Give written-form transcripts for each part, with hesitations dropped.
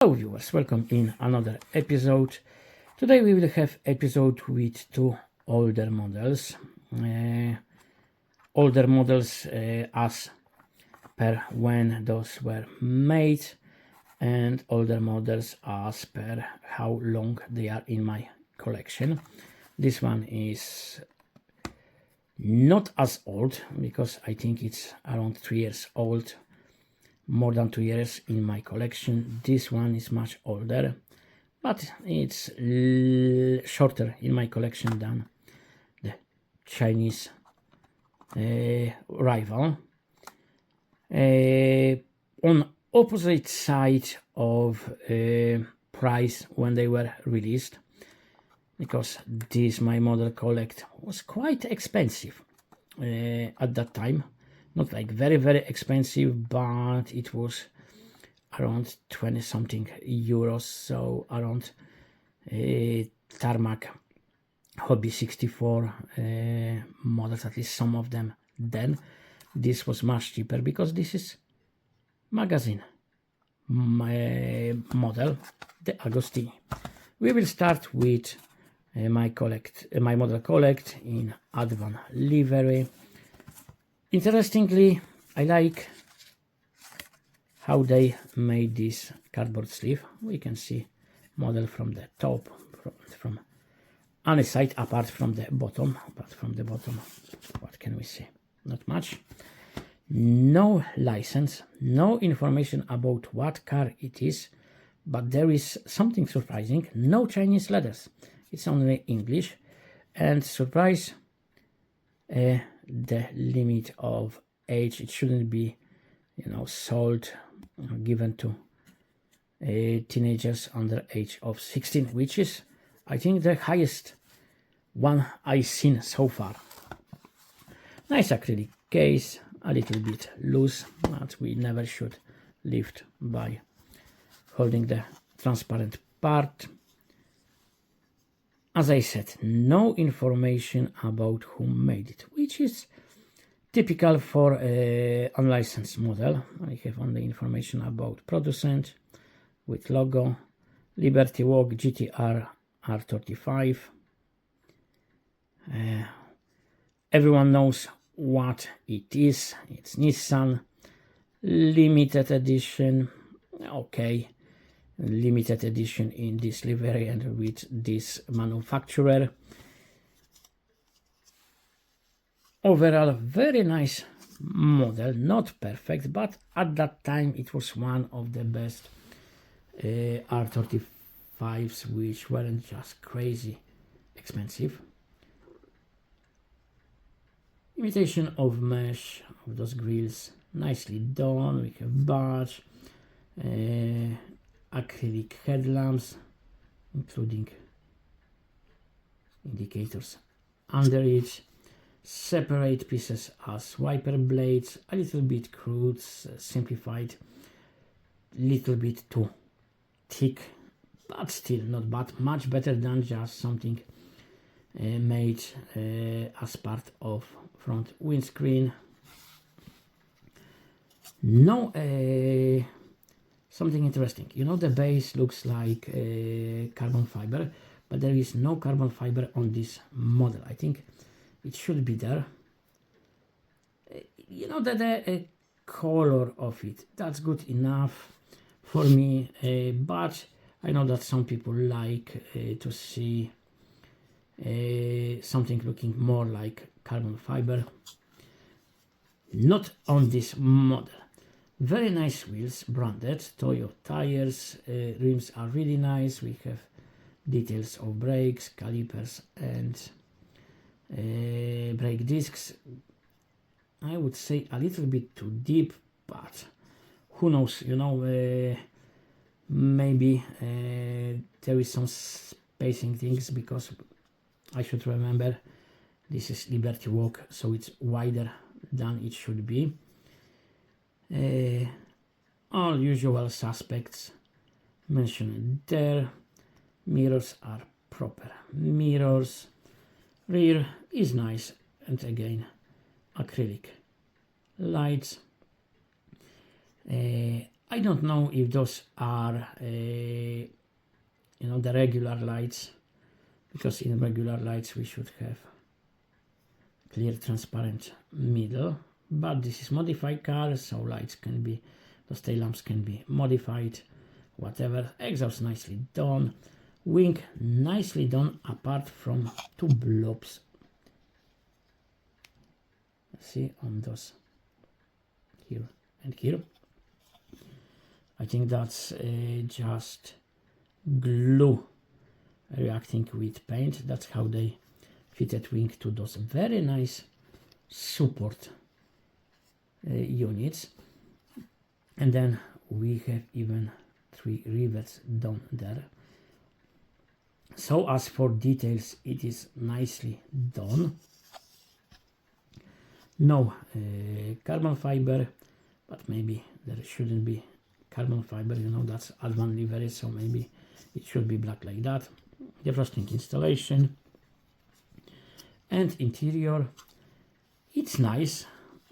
Hello viewers, welcome in another episode. Today we will have episode with two older models. As per when those were made, and older models as per how long they are in my collection. This one is not as old because I think it's around 3 years old. More than 2 years in my collection. This one is much older, but it's shorter in my collection than the Chinese rival. On opposite side of price when they were released, because this my model collect was quite expensive at that time. Not like very expensive, but it was around 20 something euros, so around Tarmac Hobby 64 models, at least some of them. Then this was much cheaper because this is magazine model, the Agostini. We will start with my model collect in Advan livery. Interestingly, I like how they made this cardboard sleeve. We can see model from the top, from any side apart from the bottom. But from the bottom, what can we see? Not much. No license, no information about what car it is, but there is something surprising. No Chinese letters. It's only English. And surprise, the limit of age, it shouldn't be, sold, given to teenagers under age of 16, which is, I think, the highest one I've seen so far. Nice acrylic case, a little bit loose, but we never should lift by holding the transparent part. As I said, no information about who made it, which is typical for a unlicensed model. I have only information about producent with logo, Liberty Walk GTR R35. Everyone knows what it is. It's Nissan limited edition. Okay. Limited edition in this livery and with this manufacturer. Overall, very nice model, not perfect, but at that time it was one of the best R35s, which weren't just crazy expensive. Imitation of mesh of those grills, nicely done. We have badge, acrylic headlamps, including indicators under it, separate pieces as wiper blades, a little bit crude, simplified, little bit too thick, but still not bad, much better than just something made as part of front windscreen. No something interesting. The base looks like carbon fiber, but there is no carbon fiber on this model. I think it should be there. The color of it, that's good enough for me, but I know that some people like to see something looking more like carbon fiber. Not on this model. Very nice wheels, branded Toyo tires. Rims are really nice. We have details of brakes, calipers, and brake discs. I would say a little bit too deep, but who knows? Maybe there is some spacing things, because I should remember this is Liberty Walk, so it's wider than it should be. All usual suspects mentioned there. Mirrors are proper mirrors. Rear is nice, and again acrylic lights. I don't know if those are you know, the regular lights, because in regular lights we should have clear transparent middle, but this is modified car, so lights can be, those tail lamps can be modified, whatever. Exhaust nicely done, wing nicely done, apart from two blobs. See on those here and here. I think that's just glue reacting with paint. That's how they fitted wing to those very nice support units. And then we have even 3 rivets down there. So as for details, it is nicely done. No carbon fiber, but maybe there shouldn't be carbon fiber, you know, that's advanced livery, so maybe it should be black like that. Defrosting installation and interior, it's nice,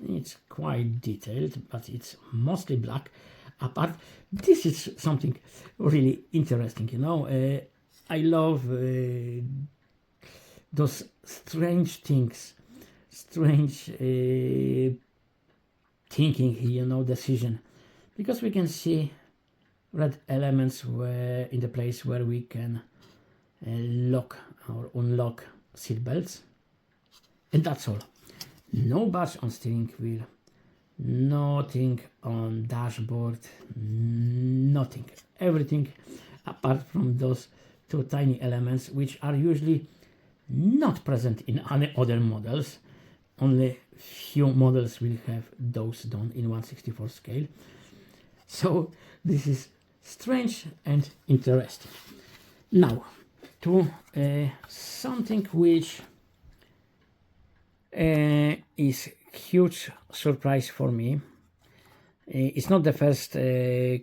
it's quite detailed, but it's mostly black. Apart, this is something really interesting, you know. I love those strange things, strange thinking, you know, decision, because we can see red elements where in the place where we can lock or unlock seat belts, and that's all. No badge on steering wheel, nothing on dashboard, nothing, everything apart from those 2 tiny elements, which are usually not present in any other models. Only few models will have those done in 1/64 scale. So this is strange and interesting. Now to something which is huge surprise for me. It's not the first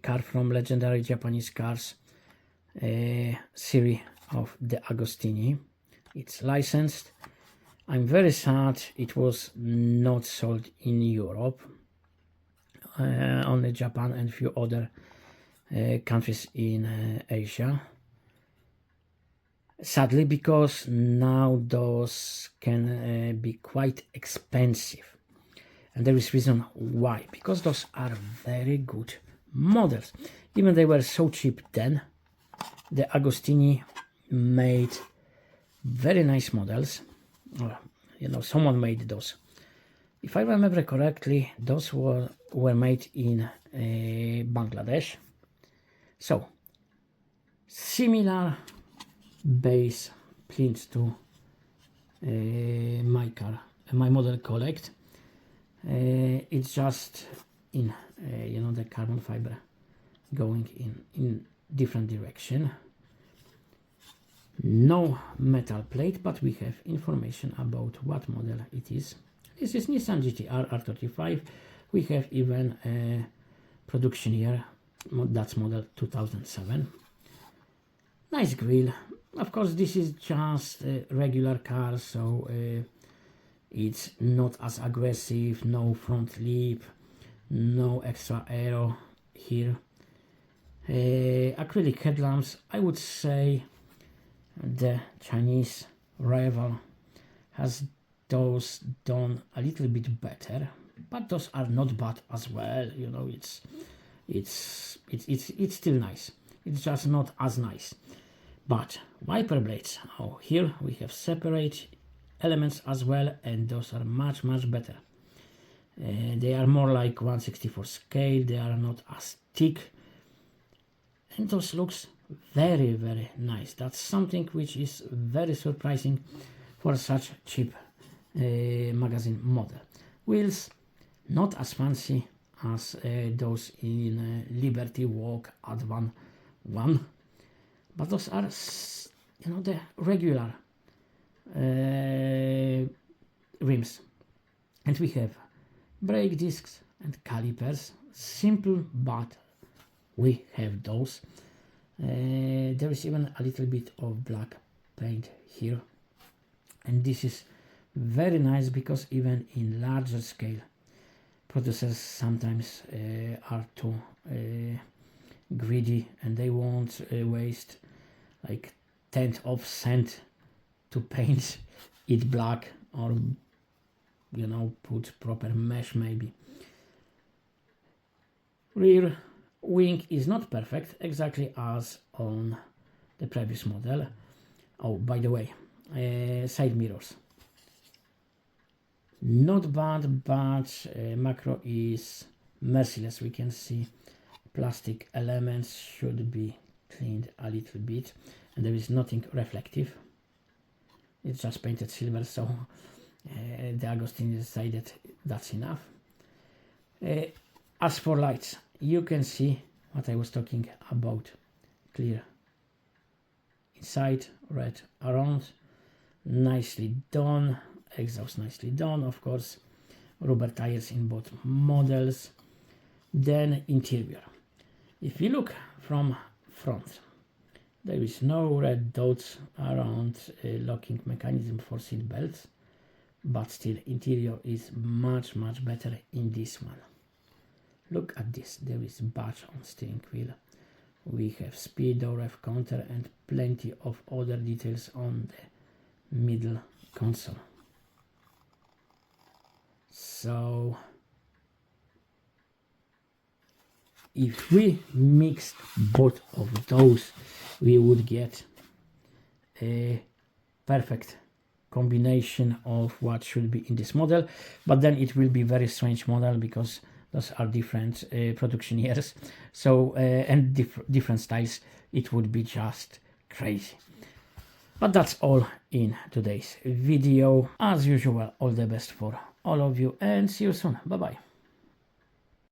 car from legendary Japanese cars series of the Agostini. It's licensed. I'm very sad it was not sold in Europe, only Japan and few other countries in Asia. Sadly, because now those can be quite expensive, and there is reason why, because those are very good models. Even they were so cheap then, the Agostini made very nice models. You know, someone made those. If I remember correctly, those were made in Bangladesh. So similar base plinth to my car, my model Collect. It's just in you know, the carbon fiber going in different direction. No metal plate, but we have information about what model it is. This is Nissan GTR R35. We have even a production year, that's model 2007. Nice grille. Of course, this is just a regular car, so it's not as aggressive. No front lip, no extra aero here. Acrylic headlamps. I would say the Chinese rival has those done a little bit better, but those are not bad as well. You know, it's still nice. It's just not as nice. But wiper blades, oh, here we have separate elements as well, and those are much better. They are more like 1/64 scale. They are not as thick, and those looks very nice. That's something which is very surprising for such cheap magazine model. Wheels not as fancy as those in Liberty Walk Advan 1, but those are, you know, the regular rims. And we have brake discs and calipers, simple, but we have those. There is even a little bit of black paint here, and this is very nice because even in larger scale producers sometimes are too greedy and they won't waste like 10th of cent to paint it black, or you know, put proper mesh maybe. Rear wing is not perfect, exactly as on the previous model. Oh, by the way, side mirrors not bad, but macro is merciless. We can see plastic elements should be cleaned a little bit, and there is nothing reflective. It's just painted silver, so the Agostini decided that's enough. As for lights, you can see what I was talking about. Clear inside, red around, nicely done. Exhaust nicely done, of course. Rubber tires in both models. Then interior. If you look from front, there is no red dots around locking mechanism for seat belts, but still interior is much better in this one. Look at this, there is badge on steering wheel. We have speedo, rev counter, and plenty of other details on the middle console. So if we mixed both of those, we would get a perfect combination of what should be in this model, but then it will be very strange model because those are different production years, so and different styles. It would be just crazy. But that's all in today's video. As usual, all the best for all of you and see you soon. Bye bye.